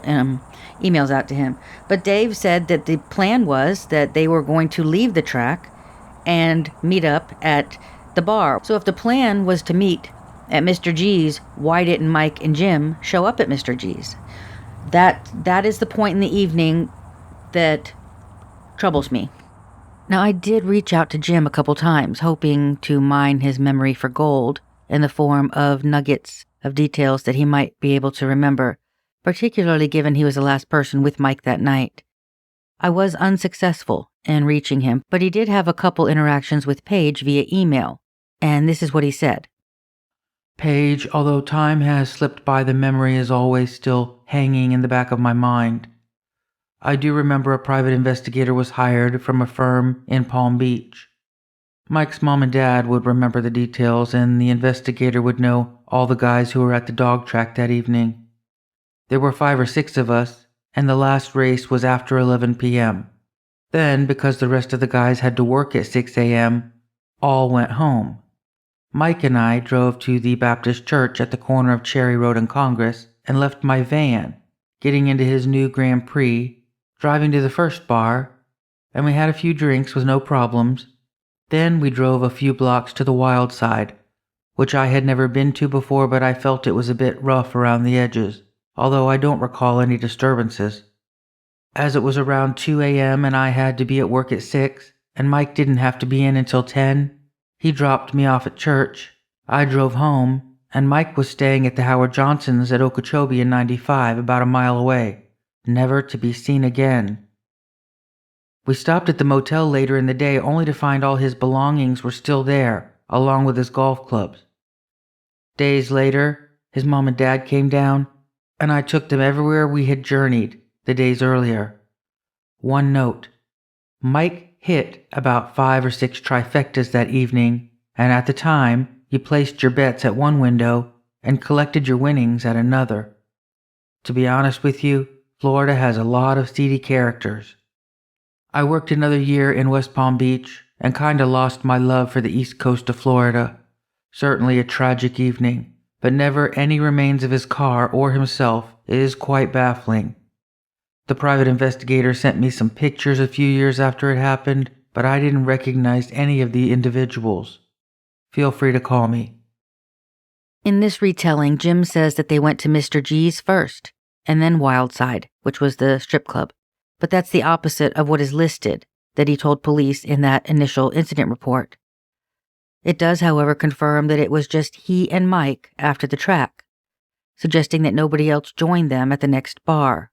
emails out to him. But Dave said that the plan was that they were going to leave the track and meet up at the bar. So if the plan was to meet at Mr. G's, why didn't Mike and Jim show up at Mr. G's? That is the point in the evening that troubles me. Now, I did reach out to Jim a couple times, hoping to mine his memory for gold in the form of nuggets of details that he might be able to remember, particularly given he was the last person with Mike that night. I was unsuccessful in reaching him, but he did have a couple interactions with Paige via email, and this is what he said. Paige, although time has slipped by, the memory is always still hanging in the back of my mind. I do remember a private investigator was hired from a firm in Palm Beach. Mike's mom and dad would remember the details, and the investigator would know all the guys who were at the dog track that evening. There were 5 or 6 of us, and the last race was after 11 p.m. Then, because the rest of the guys had to work at 6 a.m., all went home. Mike and I drove to the Baptist church at the corner of Cherry Road and Congress and left my van, getting into his new Grand Prix, driving to the first bar, and we had a few drinks with no problems. Then we drove a few blocks to the Wild Side, which I had never been to before, but I felt it was a bit rough around the edges, although I don't recall any disturbances. As it was around 2 a.m. and I had to be at work at 6, and Mike didn't have to be in until 10, he dropped me off at church. I drove home, and Mike was staying at the Howard Johnsons at Okeechobee in 95, about a mile away, never to be seen again. We stopped at the motel later in the day only to find all his belongings were still there, along with his golf clubs. Days later, his mom and dad came down, and I took them everywhere we had journeyed the days earlier. One note: Mike hit about 5 or 6 trifectas that evening, and at the time, you placed your bets at one window and collected your winnings at another. To be honest with you, Florida has a lot of seedy characters. I worked another year in West Palm Beach and kinda lost my love for the east coast of Florida. Certainly a tragic evening, but never any remains of his car or himself. It is quite baffling. The private investigator sent me some pictures a few years after it happened, but I didn't recognize any of the individuals. Feel free to call me. In this retelling, Jim says that they went to Mr. G's first, and then Wildside, which was the strip club. But that's the opposite of what is listed that he told police in that initial incident report. It does, however, confirm that it was just he and Mike after the track, suggesting that nobody else joined them at the next bar,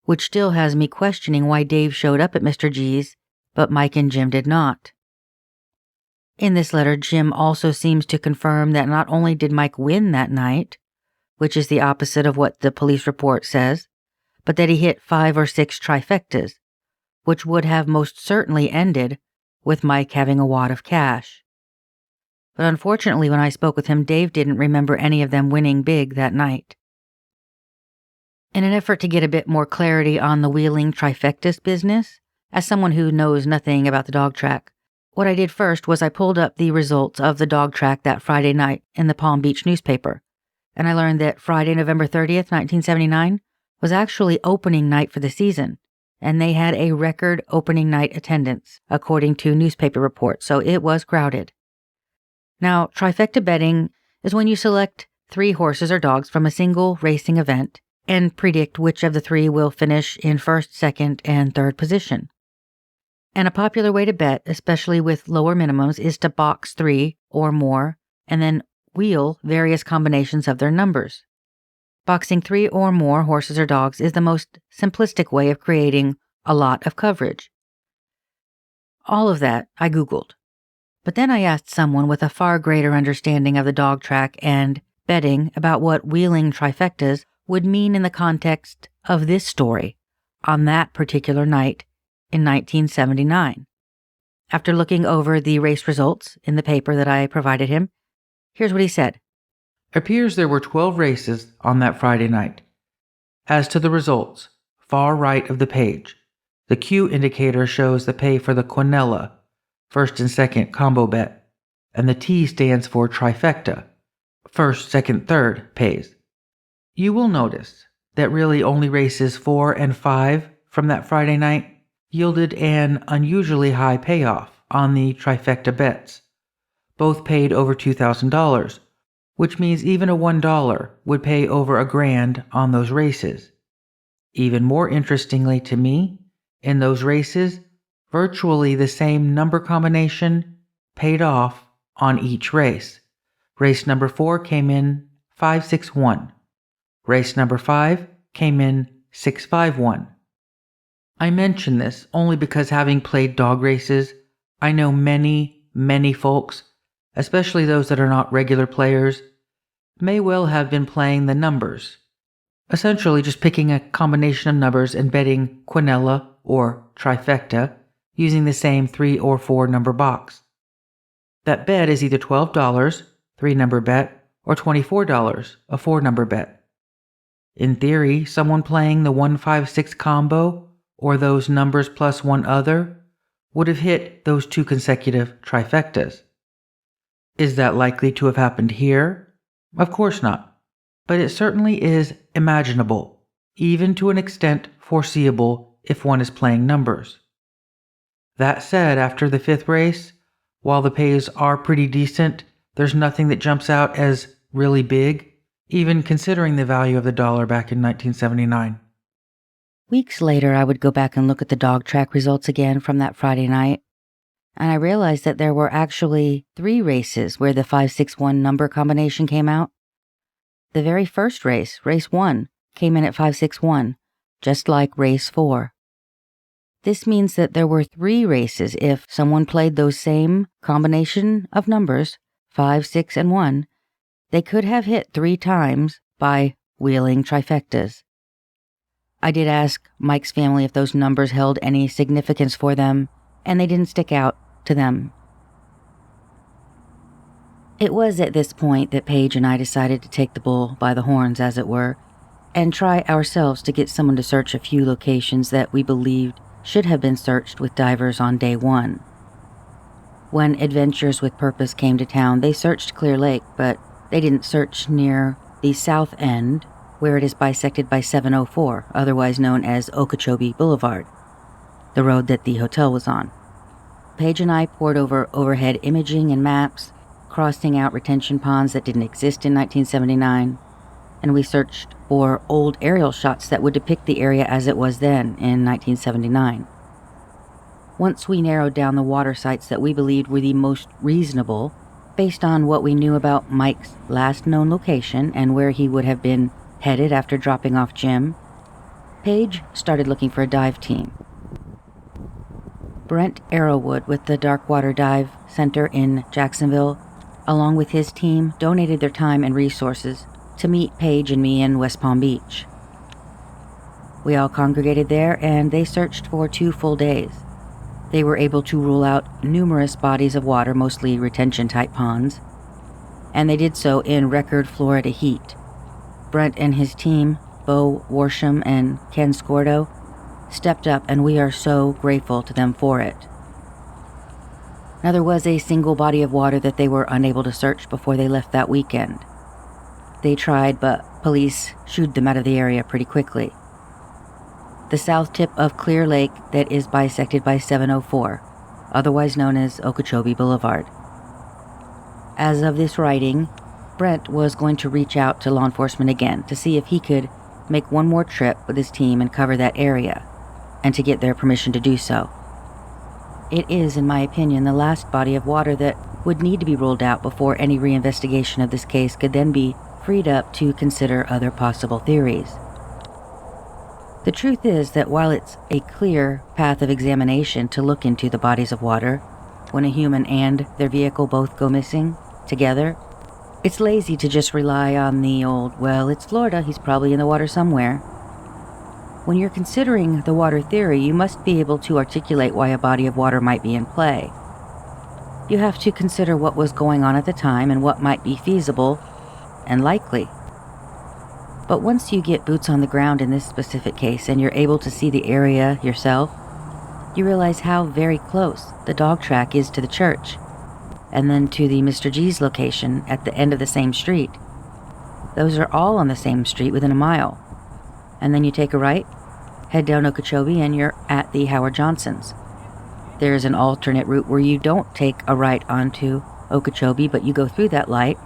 which still has me questioning why Dave showed up at Mr. G's, but Mike and Jim did not. In this letter, Jim also seems to confirm that not only did Mike win that night, which is the opposite of what the police report says, but that he hit 5 or 6 trifectas, which would have most certainly ended with Mike having a wad of cash. But unfortunately, when I spoke with him, Dave didn't remember any of them winning big that night. In an effort to get a bit more clarity on the Wheeling trifectas business, as someone who knows nothing about the dog track, what I did first was I pulled up the results of the dog track that Friday night in the Palm Beach newspaper, and I learned that Friday, November 30th, 1979, was actually opening night for the season, and they had a record opening night attendance, according to newspaper reports, so it was crowded. Now, trifecta betting is when you select 3 horses or dogs from a single racing event and predict which of the 3 will finish in first, second, and third position. And a popular way to bet, especially with lower minimums, is to box 3 or more and then wheel various combinations of their numbers. Boxing 3 or more horses or dogs is the most simplistic way of creating a lot of coverage. All of that I Googled. But then I asked someone with a far greater understanding of the dog track and betting about what wheeling trifectas would mean in the context of this story on that particular night in 1979. After looking over the race results in the paper that I provided him, here's what he said. It appears there were 12 races on that Friday night. As to the results, far right of the page, the Q indicator shows the pay for the quinella, first and second combo bet, and the T stands for trifecta, first, second, third pays. You will notice that really only races 4 and 5 from that Friday night yielded an unusually high payoff on the trifecta bets. Both paid over $2,000, which means even a $1 would pay over $1,000 on those races. Even more interestingly to me, in those races, virtually the same number combination paid off on each race. Race number 4 came in 561. Race number 5 came in 651. I mention this only because having played dog races, I know many folks, especially those that are not regular players, may well have been playing the numbers. Essentially just picking a combination of numbers and betting quinella or trifecta using the same 3 or 4 number box. That bet is either $12, 3-number bet, or $24, a 4-number bet. In theory, someone playing the 1-5-6 combo or those numbers plus one other would have hit those 2 consecutive trifectas. Is that likely to have happened here? Of course not, but it certainly is imaginable, even to an extent foreseeable if one is playing numbers. That said, after the 5th race, while the pays are pretty decent, there's nothing that jumps out as really big, even considering the value of the dollar back in 1979. Weeks later, I would go back and look at the dog track results again from that Friday night, and I realized that there were actually 3 races where the 561 number combination came out. The very first race, race 1, came in at 561, just like race 4. This means that there were 3 races if someone played those same combination of numbers, 5, 6, and 1, they could have hit 3 times by wheeling trifectas. I did ask Mike's family if those numbers held any significance for them, and they didn't stick out to them. It was at this point that Paige and I decided to take the bull by the horns, as it were, and try ourselves to get someone to search a few locations that we believed should have been searched with divers on day 1. When Adventures with Purpose came to town, they searched Clear Lake, but they didn't search near the south end, where it is bisected by 704, otherwise known as Okeechobee Boulevard, the road that the hotel was on. Paige and I pored over overhead imaging and maps, crossing out retention ponds that didn't exist in 1979, and we searched for old aerial shots that would depict the area as it was then in 1979. Once we narrowed down the water sites that we believed were the most reasonable, based on what we knew about Mike's last known location and where he would have been headed after dropping off Jim, Paige started looking for a dive team. Brent Arrowwood with the Darkwater Dive Center in Jacksonville, along with his team, donated their time and resources to meet Paige and me in West Palm Beach. We all congregated there, and they searched for 2 full days. They were able to rule out numerous bodies of water, mostly retention-type ponds, and they did so in record Florida heat. Brent and his team, Bo Warsham and Ken Scordo, stepped up, and we are so grateful to them for it. Now, there was a single body of water that they were unable to search before they left that weekend. They tried, but police shooed them out of the area pretty quickly. the south tip of Clear Lake that is bisected by 704, otherwise known as Okeechobee Boulevard. As of this writing, Brent was going to reach out to law enforcement again to see if he could make one more trip with his team and cover that area, and to get their permission to do so. It is, in my opinion, the last body of water that would need to be ruled out before any reinvestigation of this case could then be freed up to consider other possible theories. The truth is that while it's a clear path of examination to look into the bodies of water when a human and their vehicle both go missing together, it's lazy to just rely on the old, well, it's Florida, he's probably in the water somewhere. When you're considering the water theory, you must be able to articulate why a body of water might be in play. You have to consider what was going on at the time and what might be feasible and likely. But once you get boots on the ground in this specific case and you're able to see the area yourself, you realize how very close the dog track is to the church, and then to the Mr. G's location at the end of the same street. Those are all on the same street within a mile. And then you take a right, head down Okeechobee, and you're at the Howard Johnsons. There is an alternate route where you don't take a right onto Okeechobee, but you go through that light,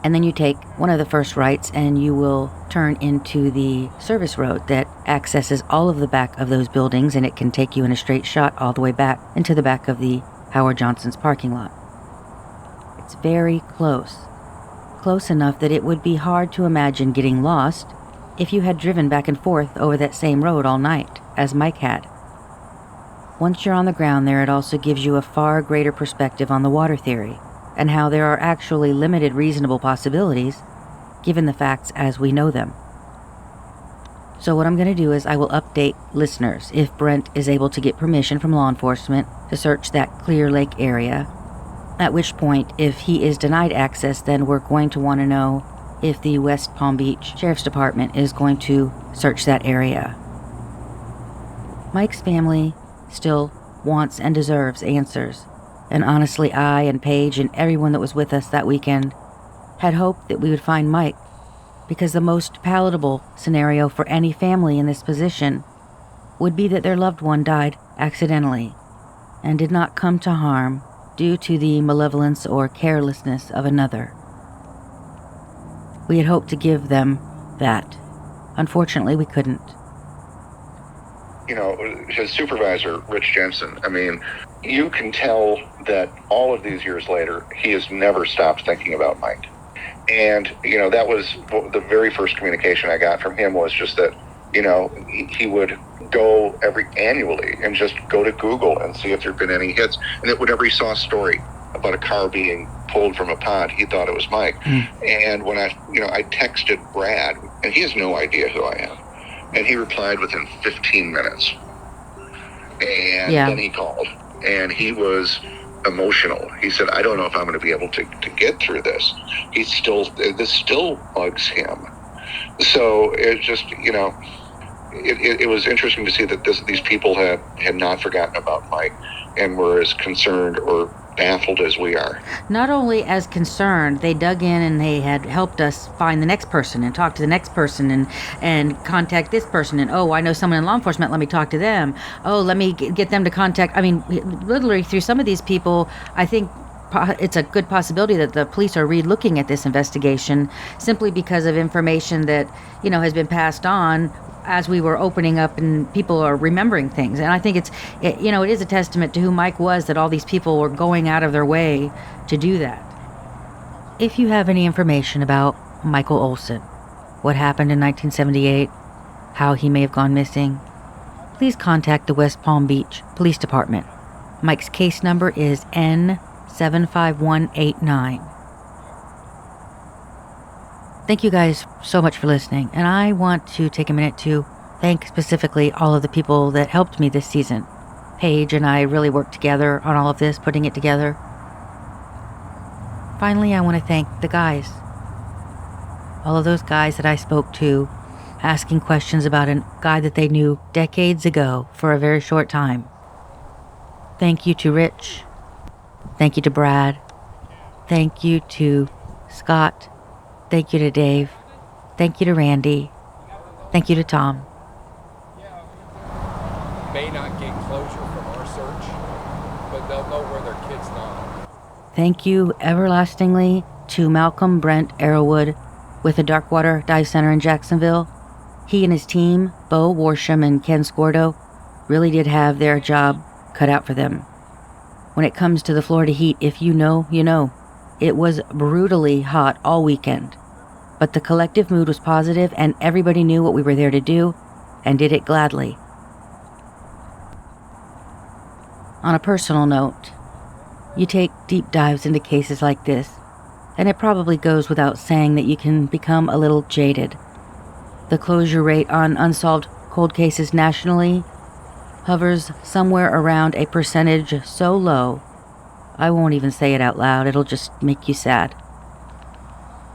and then you take one of the first rights and you will turn into the service road that accesses all of the back of those buildings, and it can take you in a straight shot all the way back into the back of the Howard Johnson's parking lot. It's very close. Close enough that it would be hard to imagine getting lost if you had driven back and forth over that same road all night, as Mike had. Once you're on the ground there, it also gives you a far greater perspective on the water theory, and how there are actually limited reasonable possibilities, given the facts as we know them. So what I'm going to do is I will update listeners if Brent is able to get permission from law enforcement to search that Clear Lake area, at which point, if he is denied access, then we're going to want to know if the West Palm Beach Sheriff's Department is going to search that area. Mike's family still wants and deserves answers. And honestly, I and Paige and everyone that was with us that weekend had hoped that we would find Mike, because the most palatable scenario for any family in this position would be that their loved one died accidentally and did not come to harm due to the malevolence or carelessness of another. We had hoped to give them that. Unfortunately, we couldn't. You know, his supervisor, Rich Jensen, I mean, you can tell that all of these years later, he has never stopped thinking about Mike. And, you know, that was the very first communication I got from him, was just that, you know, he would go annually and just go to Google and see if there'd been any hits. And that whenever he saw a story about a car being pulled from a pond, he thought it was Mike. And when I texted Brad, and he has no idea who I am. And he replied within 15 minutes. And then he called, and he was emotional. He said, I don't know if I'm going to be able to get through this. This still bugs him. So it just, you know, it was interesting to see that these people had not forgotten about Mike and were as concerned or baffled as we are. Not only as concerned, they dug in and they had helped us find the next person and talk to the next person and contact this person. And, oh, I know someone in law enforcement, let me talk to them. Oh, let me get them to contact. I mean, literally through some of these people, I think it's a good possibility that the police are re-looking at this investigation simply because of information that, you know, has been passed on as we were opening up and people are remembering things. And I think it is a testament to who Mike was that all these people were going out of their way to do that. If you have any information about Michael Olson, what happened in 1978, how he may have gone missing, please contact the West Palm Beach Police Department. Mike's case number is N75189. Thank you guys so much for listening, and I want to take a minute to thank specifically all of the people that helped me this season. Paige and I really worked together on all of this, putting it together. Finally, I want to thank the guys. All of those guys that I spoke to, asking questions about a guy that they knew decades ago for a very short time. Thank you to Rich. Thank you to Brad. Thank you to Scott. Thank you to Dave. Thank you to Randy. Thank you to Tom. Thank you everlastingly to Malcolm Brent Arrowwood with the Darkwater Dive Center in Jacksonville. He and his team, Bo Warsham and Ken Scordo, really did have their job cut out for them. When it comes to the Florida heat, if you know, you know. It was brutally hot all weekend. But the collective mood was positive and everybody knew what we were there to do and did it gladly. On a personal note, you take deep dives into cases like this, and it probably goes without saying that you can become a little jaded. The closure rate on unsolved cold cases nationally hovers somewhere around a percentage so low, I won't even say it out loud, it'll just make you sad.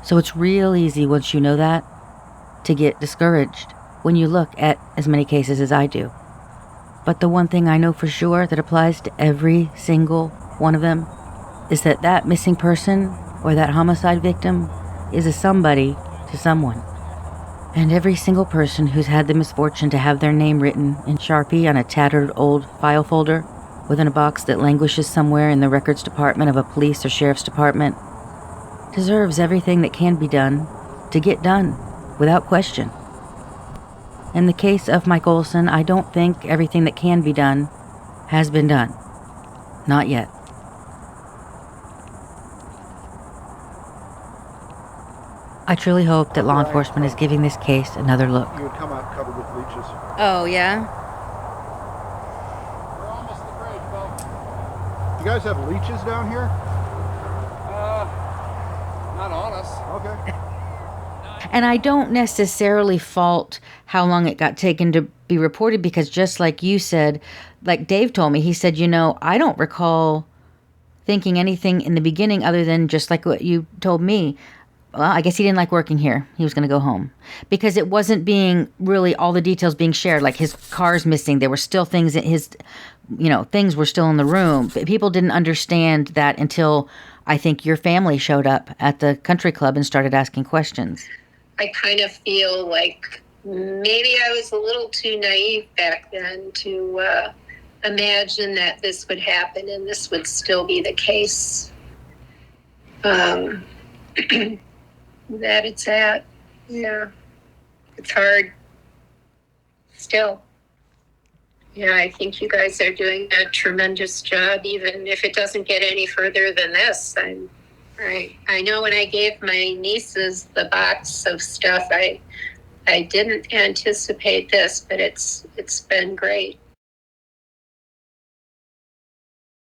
So it's real easy once you know that to get discouraged when you look at as many cases as I do. But the one thing I know for sure that applies to every single one of them is that that missing person or that homicide victim is a somebody to someone. And every single person who's had the misfortune to have their name written in Sharpie on a tattered old file folder within a box that languishes somewhere in the records department of a police or sheriff's department deserves everything that can be done to get done without question. In the case of Mike Olson, I don't think everything that can be done has been done. Not yet. I truly hope that law enforcement is giving this case another look. You would come out covered with leeches. Oh, yeah? We're almost at the bridge, Bo. You guys have leeches down here? Not on us. Okay. And I don't necessarily fault how long it got taken to be reported because just like you said, like Dave told me, he said, you know, I don't recall thinking anything in the beginning other than just like what you told me. Well, I guess he didn't like working here. He was going to go home because it wasn't being really all the details being shared. Like his car's missing. There were still things in his, you know, things were still in the room. People didn't understand that until I think your family showed up at the country club and started asking questions. I kind of feel like maybe I was a little too naive back then to imagine that this would happen and this would still be the case. That it's at. Yeah. It's hard. Still. Yeah, I think you guys are doing a tremendous job, even if it doesn't get any further than this. I know when I gave my nieces the box of stuff, I didn't anticipate this, but it's been great.